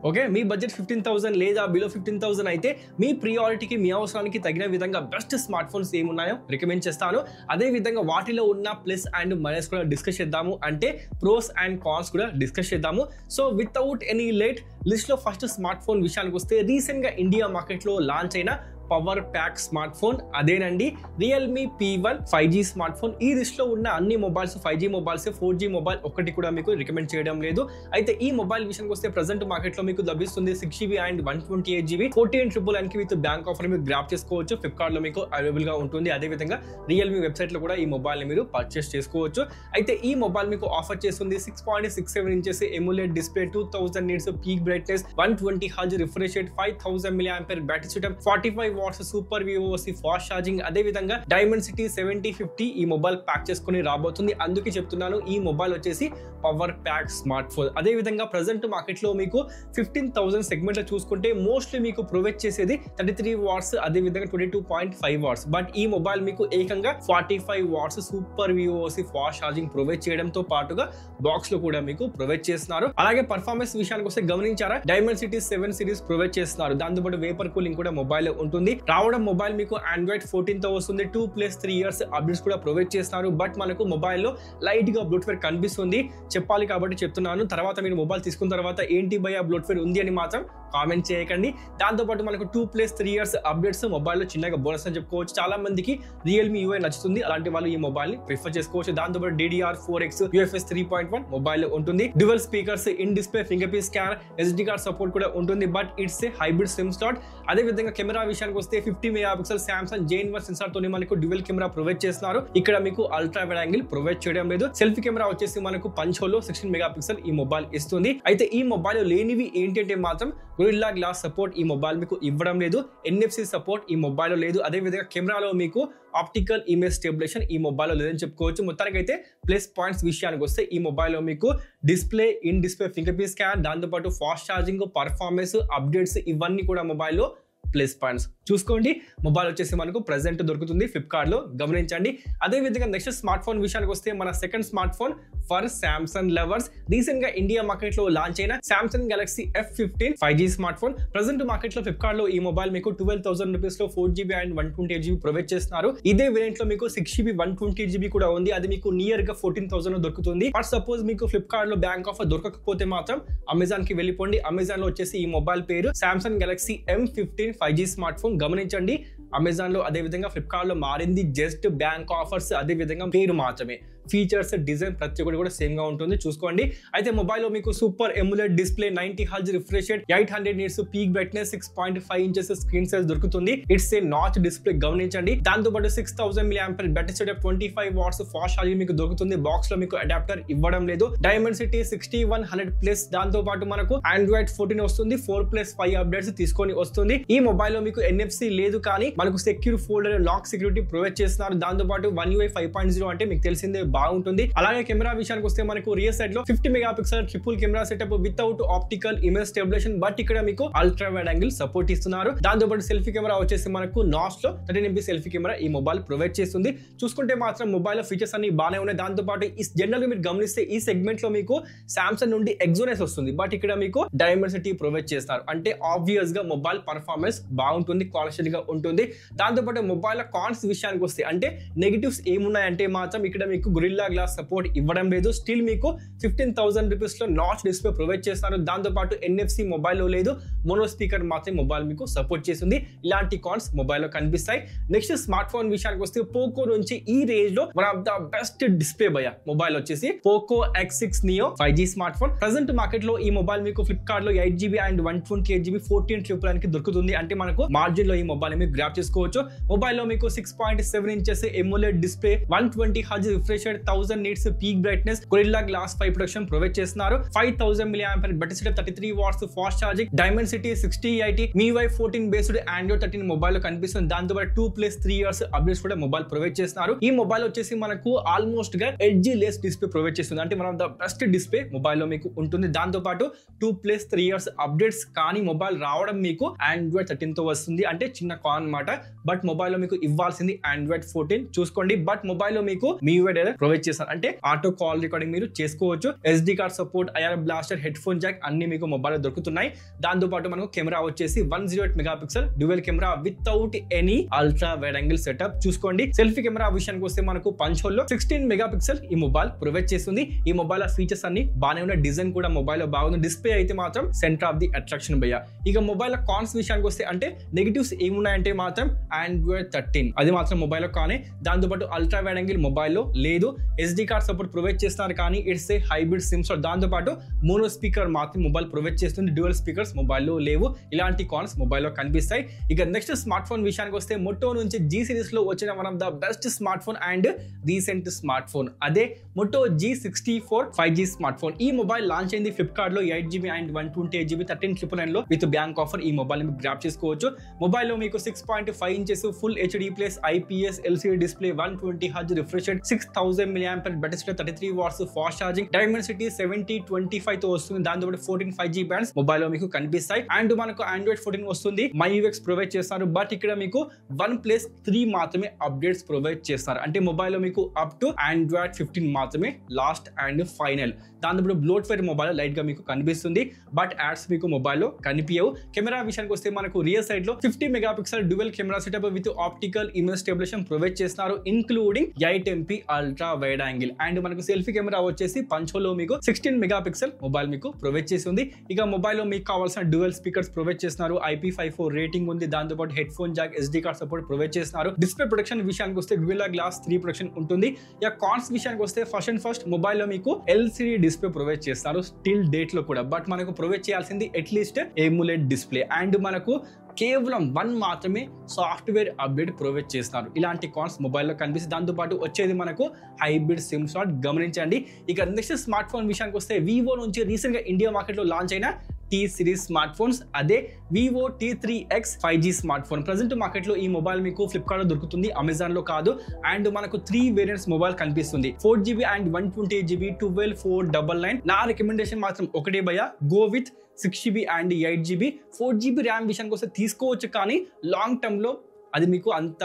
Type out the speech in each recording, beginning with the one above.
Okay, మీ budget 15,000 లేదా below 15,000 అయితే మీ ప్రియారిటీకి మీ అవసరానికి తగిన విధంగా బెస్ట్ స్మార్ట్ ఫోన్స్ ఏమున్నాయో రికమెండ్ చేస్తాను. అదే విధంగా వాటిలో ఉన్న ప్లస్ అండ్ మైనస్ కూడా డిస్కస్ చేద్దాము, అంటే ప్రోస్ అండ్ కాన్స్ కూడా డిస్కస్ చేద్దాము. So without any late list లో ఫస్ట్ స్మార్ట్ ఫోన్ విషయానికి వస్తే రీసెంట్ గా ఇండియా మార్కెట్ లో లాంచ్ అయిన పవర్ ప్యాక్ స్మార్ట్ ఫోన్ అదేనండి Realme P1 5G smart phone. ఈ లిస్ట్ లో ఉన్న అన్ని mobiles 5G mobiles, 4G mobile ఒక్కటి కూడా మీకు రికమెండ్ చేయడం లేదు. అయితే ఈ మొబైల్ విషయానికి వస్తే ప్రెసెంట్ మార్కెట్ లో మీకు లభిస్తుంది 6GB అండ్ 128GB 14,999 కి విత్ బ్యాంక్ ఆఫర్ మీరు గ్రాప్ చేసుకోవచ్చు. ఫ్లిప్కార్ట్ లో మీకు అవైలబుల్ గా ఉంటుంది. అదే విధంగా రియల్మీ వెబ్సైట్ లో కూడా ఈ మొబైల్ ని మీరు పర్చేస్ చేసుకోవచ్చు. అయితే ఈ మొబైల్ మీకు ఆఫర్ చేస్తుంది 6.67 inches AMOLED display, 2000 nits peak brightness, 120 hertz refresh rate, 5000 mAh battery system, 45 watts super VOC fast charging. అదే విధంగా డైమెన్సిటీ 7050 ఈ మొబైల్ ప్యాక్ చేసుకుని రాబోతుంది. అందుకే చెప్తున్నాను ఈ మొబైల్ వచ్చేసి పవర్ ప్యాక్ స్మార్ట్ ఫోన్. అదే విధంగా ప్రెసెంట్ మార్కెట్ లో మీకు 15,000 సెగ్మెంట్ లో చూసుకుంటే మోస్ట్లీ మీకు ప్రొవైడ్ చేసేది 33 వాట్స్, అదే విధంగా 22.5 వాట్స్. బట్ ఈ మొబైల్ మీకు ఏకంగా 45 watts super VOC fast charging provide చేయడంతో పాటుగా బాక్స్ లో కూడా మీకు ప్రొవైడ్ చేస్తున్నారు. అలాగే పర్ఫార్మెన్స్ విషయానికి వస్తే గమనించారా, డైమెన్సిటీ 7 సిరీస్ ప్రొవైడ్ చేస్తున్నారు. దాంతోపాటు వేపర్ కూలింగ్ కూడా మొబైల్ ఉంటుంది. రావడం మొబైల్ మీకు Android 14 తో వస్తుంది. 2+3 years అప్డేట్స్ కూడా ప్రొవైడ్ చేస్తున్నారు. బట్ మనకు మొబైల్లో లైట్ గా బ్లోట్వేర్ కనిపిస్తుంది. చెప్పాలి కాబట్టి చెప్తున్నాను. తర్వాత మీరు మొబైల్ తీసుకున్న తర్వాత ఏంటి భయ బ్లోట్వేర్ ఉంది అని మాత్రం కామెంట్ చేయకండి. దాంతోపాటు మనకు 2+3 years అప్డేట్స్ మొబైల్లో చిన్నగా బోనస్ అని చెప్పుకోవచ్చు. చాలా మందికి రియల్మీ UI నచ్చుతుంది. అలాంటి వాళ్ళు ఈ మొబైల్ ని ప్రిఫర్ చేసుకోవచ్చు. దాంతోపాటు DDR4X UFS 3.1 మొబైల్ ఉంటుంది. Dual speakers, in display finger print scanner, SD card support కూడా ఉంటుంది. But it's a hybrid SIM slot. అదే విధంగా కెమెరా విషయానికి వస్తే 50 మెగాపిక్సెల్ సామ్సంగ్ J1 సెన్సార్ తోని మనకు డ్యువల్ కెమెరా ప్రొవైడ్ చేస్తున్నారు. ఇక్కడ మీకు అల్ట్రా వైడ్ యాంగిల్ ప్రొవైడ్ చేయడం లేదు. సెల్ఫీ కెమెరా వచ్చేసి మనకు పంచోలో 16 మెగాపిక్సెల్ ఈ మొబైల్ ఇస్తుంది. అయితే ఈ మొబైల్ లేనివి ఏంటంటే మాత్రం గొరిల్లా గ్లాస్ సపోర్ట్ ఈ మొబైల్ మీకు ఇవ్వడం లేదు. NFC సపోర్ట్ ఈ మొబైల్లో లేదు. అదే విధంగా కెమెరాలో మీకు ఆప్టికల్ ఇమేజ్ స్టెబిలైజేషన్ ఈ మొబైల్లో లేదని చెప్పుకోవచ్చు. మొత్తానికి అయితే ప్లస్ పాయింట్స్ విషయానికి వస్తే ఈ మొబైల్లో మీకు display, in display finger print scan, దాంతోపాటు ఫాస్ట్ ఛార్జింగ్, పర్ఫార్మెన్స్, అప్డేట్స్ ఇవన్నీ కూడా మొబైల్లో ప్లస్ పాయింట్స్. చూసుకోండి మొబైల్ వచ్చేసి మనకు ప్రెసెంట్ దొరుకుతుంది ఫ్లిప్కార్ట్ లో, గమనించండి. అదే విధంగా నెక్స్ట్ స్మార్ట్ ఫోన్ విషయానికి వస్తే మన second smart phone for Samsung lovers. Recent గా ఇండియా మార్కెట్ లో లాంచ్ అయిన Samsung Galaxy F15 5G smart phone. Present market లో ఫ్లిప్కార్ట్ లో ఈ మొబైల్ మీకు 12,000 రూపీస్ లో 4GB అండ్ 128GB ప్రొవైడ్ చేస్తున్నారు. ఇదే వేరియంట్ లో మీకు 6GB 128GB కూడా ఉంది. అది మీకు నియర్ గా 14,000 లో దొరుకుతుంది. బట్ సపోజ్ మీకు ఫ్లిప్కార్ట్ లో బ్యాంక్ ఆఫర్ దొరకకపోతే మాత్రం అమెజాన్ కి వెళ్ళిపోండి. అమెజాన్ లో వచ్చేసి ఈ మొబైల్ పేరు Samsung Galaxy M15 5G smart phone. గమనించండి అమెజాన్ లో అదే విధంగా ఫ్లిప్కార్ట్ లో మారింది జస్ట్ బ్యాంక్ ఆఫర్స్, అదే విధంగా పేరు మాత్రమే. ఫీచర్స్, డిజైన్ ప్రతి ఒక్కటి కూడా సేమ్ గా ఉంటుంది. చూసుకోండి. అయితే మొబైల్లో మీకు super AMOLED display, 90 hertz refresh rate, 800 nits peak brightness, 6.5 inches screen size దొరుకుతుంది. ఇట్స్ ఏ నాచ్ డిస్ప్లే, గమనించండి. దాంతోపాటు 6000 mAh battery setup, 25 watts fast charging మీకు దొరుకుతుంది. బాక్స్ లో మీకు అడాప్టర్ ఇవ్వడం లేదు. డైమెన్సిటీ 6100+. దాంతో పాటు మనకు Android 14 వస్తుంది. 4+5 అప్డేట్స్ తీసుకొని వస్తుంది. ఈ మొబైల్లో మీకు NFC లేదు, కానీ మనకు secure folder lock security provide చేస్తున్నారు. దాంతో పాటు One UI 5.0 అంటే మీకు తెలిసిందే బాగుంటుంది. అలాగే కెమెరా విషయానికి వస్తే మనకు రియర్ సైడ్ లో 50 megapixel triple camera setup without optical image stabilization. But ఇక్కడ మీకు అల్ట్రా వైడ్ యాంగిల్ సపోర్ట్ ఇస్తున్నారు. దాంతో పాటు సెల్ఫీ కెమెరా వచ్చేసి మనకు నాచ్ లో 13 MP సెల్ఫీ కెమెరా ఈ మొబైల్ ప్రొవైడ్ చేస్తుంది. చూసుకుంటే మాత్రం మొబైల్ ఫీచర్స్ అన్ని బాగానే ఉన్నాయి. దాంతో పాటు ఈ జనరల్ గా మీరు గమనిస్తే ఈ సెగ్మెంట్ లో మీకు సామ్సంగ్ నుండి ఎక్సోనెస్ వస్తుంది. బట్ ఇక్కడ మీకు డైమెన్సిటీ ప్రొవైడ్ చేస్తారు. అంటే ఆబ్వియస్ గా మొబైల్ పర్ఫార్మెన్స్ బాగుంటుంది, క్వాలిటీ గా ఉంటుంది. దాంతో పాటు మొబైల్ కాన్స్ విషయానికి వస్తే అంటే నెగిటివ్స్ ఏమున్నాయంటే మాత్రం ఇక్కడ మీకు గొరిల్లా గ్లాస్ సపోర్ట్ ఇవ్వడం లేదు. స్టిల్ మీకు 15,000 రూపీస్ లో నాచ్ డిస్ప్లే ప్రొవైడ్ చేస్తారు. దాంతో పాటు NFC మొబైల్లో లేదు. మోనో స్పీకర్ మాత్రమే మొబైల్ మీకు సపోర్ట్ చేస్తుంది. ఇలాంటి కాన్స్ మొబైల్లో కనిపిస్తాయి. నెక్స్ట్ స్మార్ట్ ఫోన్ విషయానికి వస్తే పోకో నుంచి ఈ రేంజ్ లో one of the best display భయ మొబైల్ వచ్చేసి Poco X6 Neo 5G smart phone. Present market లో ఈ మొబైల్ మీకు ఫ్లిప్కార్ట్ లో 8GB అండ్ 128GB 14,999 కి దొరుకుతుంది. అంటే మనకు మార్జిన్ లో ఈ మొబైల్ మీరు గ్రాప్ చేసుకోవచ్చు. మొబైల్ లో మీకు 6.7 inches AMOLED display, 120 hertz refresh rate, 1000 nits peak brightness, Gorilla glass 5 protection provide చేస్తున్నారు. 5000 mAh battery setup, 33 watts fast charging, Dimensity 6080, MIUI 14 based Android 13 mobile లో కనిపిస్తుంది. దాంతో పాటు 2+3 years అప్డేట్స్ కూడా మొబైల్ ప్రొవైడ్ చేస్తున్నారు. ఈ మొబైల్ వచ్చేసి మనకు ఆల్మోస్ట్ గా ఎడ్జ్ లెస్ డిస్ప్లే ప్రొవైడ్ చేస్తుంది. అంటే one of the best display mobile లో మీకు ఉంటుంది. దాంతో పాటు 2+3 years అప్డేట్స్ కానీ మొబైల్ రావడం మీకు Android 13 తో వస్తుంది. అంటే చిన్న కాన్ అన్నమాట. బట్ మొబైల్ లో మీకు ఇవ్వాల్సింది Android 14. చూసుకోండి. బట్ మొబైల్ లో మీకు MIUI ప్రొవైడ్ చేస్తారు. అంటే ఆటో కాల్ రికార్డింగ్ మీరు చేసుకోవచ్చు. SD card support, IR blaster, head phone Jack అన్ని మీకు మొబైల్ దొరుకుతున్నాయి. దాంతో పాటు మనకు కెమెరా వచ్చేసి 108 megapixel dual camera without any ultra wide angle setup. చూసుకోండి. సెల్ఫీ కెమెరా విషయానికి వస్తే మనకు పంచ్ హోల్ లో 16 మెగాపిక్సెల్ ఈ మొబైల్ ప్రొవైడ్ చేస్తుంది. ఈ మొబైల్ ఫీచర్స్ అన్ని బాగానే ఉన్న, డిజైన్ కూడా మొబైల్ లో బాగుంది. డిస్ప్లే అయితే మాత్రం సెంటర్ ఆఫ్ ది అట్రాక్షన్ భయ్య. ఇక మొబైల్ కాన్స్ విషయానికి వస్తే అంటే నెగిటివ్స్ ఏమున్నాయంటే మాత్రం Android 13 అది మాత్రం మొబైల్ కానీ, దాంతో పాటు అల్ట్రా వైడ్ యాంగిల్ మొబైల్లో లేదు. SD కార్డ్ సపోర్ట్ ప్రొవైడ్ చేస్తున్నారు కానీ it's a hybrid SIM slot. దాంతో పాటు మోనో స్పీకర్ మాత్రం మొబైల్ ప్రొవైడ్ చేస్తుంది. డ్యూయల్ స్పీకర్స్ మొబైల్లో లేవు. ఇలాంటి కాన్స్ మొబైల్లో కనిపిస్తాయి. ఇక నెక్స్ట్ స్మార్ట్ ఫోన్ విషయానికి వస్తే మొట్టో నుంచి G సిరీస్ లో వచ్చిన one of the best smart phone and recent smart phone అదే Moto G64 5G smart phone. ఈ మొబైల్ లాంచ్ అయింది ఫ్లిప్కార్ట్ లో 8GB అండ్ 128GB 13,999 లో విత్ బ్యాంక్ ఆఫర్. ఈ మొబైల్ ని గ్రాప్ చేసుకోవచ్చు. మొబైల్ లో మీకు 6.5 inches full HD plus IPS LCD display, 120Hz refresh rate, 6000 mAh battery storage, 33 watts fast charging, Dimensity 70/25 తో వస్తుంది. దాంతో పాటు 14 5G బ్యాండ్స్ మొబైల్ లో మీకు కనిపిస్తాయి. అండ్ మనకు Android 14 వస్తుంది. MyUX ప్రొవైడ్ చేస్తారు. బట్ ఇక్కడ మీకు 1+3 మాత్రమే అప్డేట్స్ ప్రొవైడ్ చేస్తారు. అంటే మొబైల్ లో మీకు అప్ టు Android 15 మాత్రమే లాస్ట్ అండ్ ఫైనల్. దాంతో పాటు బ్లోట్వేర్ మొబైల్ లైట్ గా మీకు కనిపిస్తుంది. బట్ యాడ్స్ మీకు మొబైల్లో కనిపించవు. కెమెరా విషయానికి వస్తే మనకు రియర్ సైడ్ లో 50 megapixel dual camera setup with optical image stabilization provide చేస్తున్నారు, including 8MP ultra wide angle. And మనకు సెల్ఫీ కెమెరా వచ్చేసి పంచోలో మీకు 16 మెగాపిక్సెల్ మొబైల్ మీకు ప్రొవైడ్ చేస్తుంది. ఇక మొబైల్ లో మీకు కావాల్సిన డ్యూయల్ స్పీకర్స్ ప్రొవైడ్ చేస్తున్నారు. IP54 రేటింగ్ ఉంది. దాంతో పాటు head phone Jack, SD card support provide చేస్తున్నారు. డిస్ప్లే ప్రొటెక్షన్ విషయానికి వస్తే Gorilla Glass 3 ప్రొటెక్షన్ ఉంటుంది. ఇక కాన్స్ విషయానికి వస్తే ఫస్ట్ మొబైల్ లో మీకు LCD డిస్ప్లే ప్రొవైడ్ చేస్తారు స్టిల్ డేట్ లో కూడా. బట్ మనకు ప్రొవైడ్ చేయాల్సింది అట్లీస్ట్ AMOLED డిస్ప్లే. అండ్ మనకు కేవలం 1 మాత్రమే సాఫ్ట్వేర్ అప్డేట్ ప్రొవైడ్ చేస్తున్నారు. ఇలాంటి కాన్స్ మొబైల్లో కనిపిస్తుంది. దాంతో పాటు వచ్చేది మనకు హైబ్రిడ్ సిమ్ స్లాట్ గమనించండి. ఇక నెక్స్ట్ స్మార్ట్ ఫోన్ విషయానికి వస్తే వివో నుంచి రీసెంట్ గా ఇండియా మార్కెట్ లో లాంచ్ అయిన T సిరీస్ స్మార్ట్ ఫోన్స్ అదే Vivo T3X 5G smart phone. Present market లో ఈ మొబైల్ మీకు ఫ్లిప్కార్ట్ లో దొరుకుతుంది, అమెజాన్ లో కాదు. అండ్ మనకు 3 వేరియంట్స్ మొబైల్ కనిపిస్తుంది. 4GB and 128GB 12499. నా రికమెండేషన్ మాత్రం ఒకటే భయ్యా, go with 6GB and 8GB. 4GB RAM విషయానికి వస్తే తీసుకోవచ్చు, కానీ లాంగ్ టర్మ్ లో అది మీకు అంత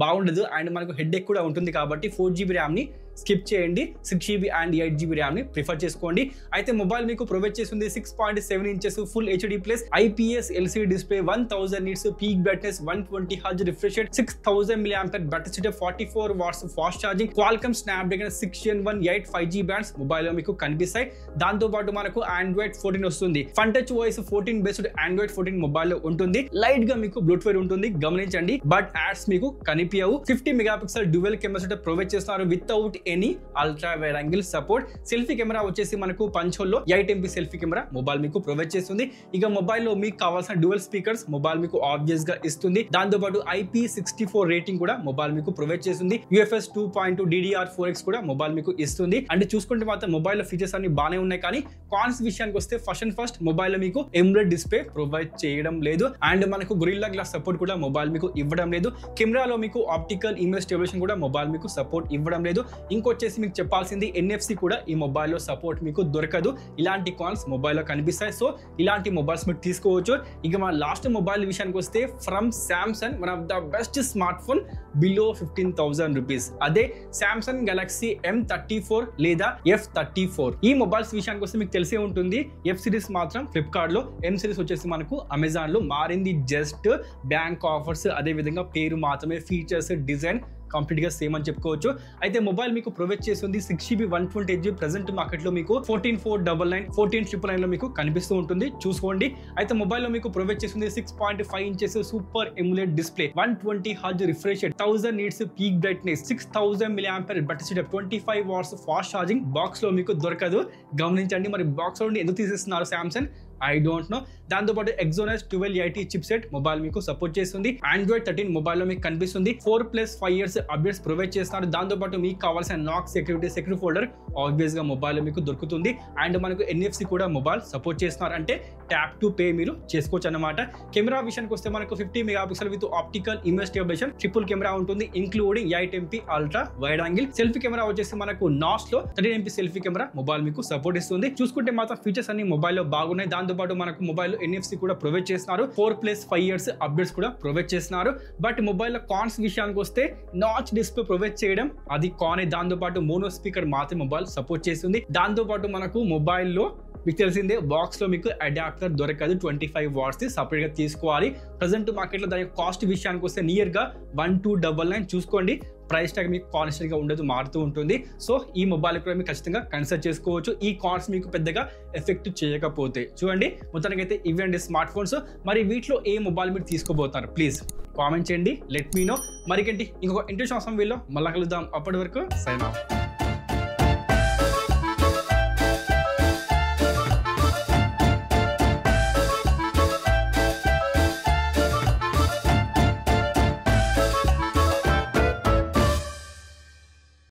బాగుండదు. అండ్ మనకు హెడ్ ఎక్ కూడా ఉంటుంది కాబట్టి 4GB ర్యామ్ ని స్కిప్ చేయండి. 6GB అండ్ 8GB ర్యామ్ ని ప్రిఫర్ చేసుకోండి. అయితే మొబైల్ మీకు ప్రొవైడ్ చేస్తుంది 6.7 inches full HD plus IPS LCD display, 1000 nits peak brightness, 120Hz refresh rate, 6000 mAh battery storage, 44 watts fast charging, Qualcomm Snapdragon 6 Gen 1 8 5G bands mobile లో మీకు కనిపిస్తాయి. దాంతో పాటు మనకు Android 14 వస్తుంది. ఫన్ టచ్ వాయిస్ 14 బేస్డ్ Android 14 మొబైల్ లో ఉంటుంది. లైట్ గా మీకు బ్లూటూత్ ఉంటుంది గమనించండి. బట్ యాడ్స్ మీకు కనిపించవు. 50 megapixel dual camera setup provide చేస్తున్నారు without any ultra wide angle support. Selfie camera వచ్చేసి మనకు పంచోల్లో 8MP సెల్ఫీ కెమెరా మొబైల్ మీకు ప్రొవైడ్ చేస్తుంది. ఇక మొబైల్ లో మీకు కావాల్సిన డ్యూయల్ స్పీకర్స్ మొబైల్ మీకు ఆబ్వియస్ గా ఇస్తుంది. దాంతో పాటు IP64 రేటింగ్ కూడా మొబైల్ మీకు ప్రొవైడ్ చేస్తుంది. UFS 2.2 DDR4X కూడా మొబైల్ మీకు ఇస్తుంది. అంటే చూసుకుంటే మాత్రం మొబైల్ లో ఫీచర్స్ అన్ని బాగానే ఉన్నాయి. కానీ కాన్స్ విషయానికి వస్తే ఫస్ట్ మొబైల్ లో మీకు AMOLED డిస్ప్లే ప్రొవైడ్ చేయడం లేదు. అండ్ మనకు Gorilla Glass సపోర్ట్ కూడా మొబైల్ మీకు ఇవ్వడం లేదు. కెమెరాలో మీకు ఆప్టికల్ ఇమేజ్ స్టెబిలైజేషన్ కూడా మొబైల్ మీకు సపోర్ట్ ఇవ్వడం లేదు. ఇంకొచ్చేసి మీకు చెప్పాల్సింది NFC కూడా ఈ మొబైల్లో సపోర్ట్ మీకు దొరకదు. ఇలాంటి కాన్స్ మొబైల్లో కనిపిస్తాయి. సో ఇలాంటి మొబైల్స్ మీరు తీసుకోవచ్చు. ఇక మన లాస్ట్ మొబైల్ విషయానికి వస్తే from Samsung one of the best smart phone below 15,000 rupees అదే Samsung Galaxy M34 లేదా F34. ఈ మొబైల్స్ విషయానికి వస్తే మీకు తెలిసే ఉంటుంది. F సిరీస్ మాత్రం ఫ్లిప్కార్ట్ లో, M సిరీస్ వచ్చేసి మనకు అమెజాన్ లో. మారింది జస్ట్ బ్యాంక్ ఆఫర్స్, అదే విధంగా పేరు మాత్రమే, ఫీచర్స్ డిజైన్ కంప్లీట్ గా సేమ్ అని చెప్పుకోవచ్చు. అయితే మొబైల్ మీకు ప్రొవైడ్ చేస్తుంది 6GB 128GB. ప్రెసెంట్ మార్కెట్ లో మీకు 14,499 14,999 లో మీకు కనిపిస్తూ ఉంటుంది, చూసుకోండి. అయితే మొబైల్ లో మీకు ప్రొవైడ్ చేస్తుంది 6.5 inches super AMOLED display, 120Hz refresh rate, 1000 nits peak brightness, 6000 mAh battery storage, 25 watts fast charging. Box లో మీకు దొరకదు గమనించండి. మరి బాక్స్ లో ఎందుకు తీసేస్తున్నారు Samsung? I don't know. దాంతో పాటు Exynos 1280 చిప్ సెట్ మొబైల్ మీకు సపోర్ట్ చేస్తుంది. Android 13 మొబైల్ లో మీకు కనిపిస్తుంది. 4+5 years అప్డేట్స్ ప్రొవైడ్ చేస్తున్నారు. దాంతో పాటు మీకు కావాల్సిన నాక్ సెక్యూరిటీ ఫోల్డర్ ఆబ్వియస్ గా మొబైల్ లో మీకు దొరుకుతుంది. అండ్ మనకు NFC కూడా మొబైల్ సపోర్ట్ చేస్తున్నారు. అంటే ట్యాప్ టు పే మీరు చేసుకోవచ్చు అన్నమాట. కెమెరా విషయానికి వస్తే మనకు 50 megapixel with optical image stabilization triple camera ఉంటుంది, including 8MP ultra wide angle. Selfie camera వచ్చేసి మనకు నాస్ లో 13MP సెల్ఫీ కెమెరా మొబైల్ మీకు సపోర్ట్ ఇస్తుంది. చూసుకుంటే మాత్రం ఫీచర్స్ అన్ని మొబైల్ లో బాగున్నాయి. దాంతో దాంతోపాటు మనకు మొబైల్ NFC కూడా ప్రొవైడ్ చేస్తున్నారు. 4+5 years అప్డేట్స్ కూడా ప్రొవైడ్ చేస్తున్నారు. బట్ మొబైల్లో కాన్స్ విషయానికి వస్తే నాచ్ డిస్ప్లే ప్రొవైడ్ చేయడం అది కానే. దాంతోపాటు మోనో స్పీకర్ మాత్రమే మొబైల్ సపోర్ట్ చేస్తుంది. దాంతోపాటు మనకు మొబైల్లో మీకు తెలిసిందే బాక్స్ లో మీకు అడాప్టర్ దొరకదు. 25 watts సపరేట్ గా తీసుకోవాలి. ప్రజెంట్ మార్కెట్ లో దాని కాస్ట్ విషయానికి వస్తే నియర్ గా 1299 చూసుకోండి. ప్రైస్ ట్యాగ్ మీకు కాన్స్టెంట్ గా ఉండదు, మారుతూ ఉంటుంది. సో ఈ మొబైల్ కూడా మీకు ఖచ్చితంగా కన్సిడర్ చేసుకోవచ్చు. ఈ కాన్స్ మీకు పెద్దగా ఎఫెక్ట్ చేయకపోతే. చూడండి మొత్తానికి అయితే ఇవ్వండి స్మార్ట్ ఫోన్స్. మరి వీటిలో ఏ మొబైల్ మీరు తీసుకోబోతారు ప్లీజ్ కామెంట్ చేయండి, లెట్ మీ నో. మరికంటి ఇంకొక ఇంట్రెస్ట్ అవసరం వీళ్ళు మళ్ళీ కలుద్దాం. అప్పటి వరకు సైన్ ఆఫ్.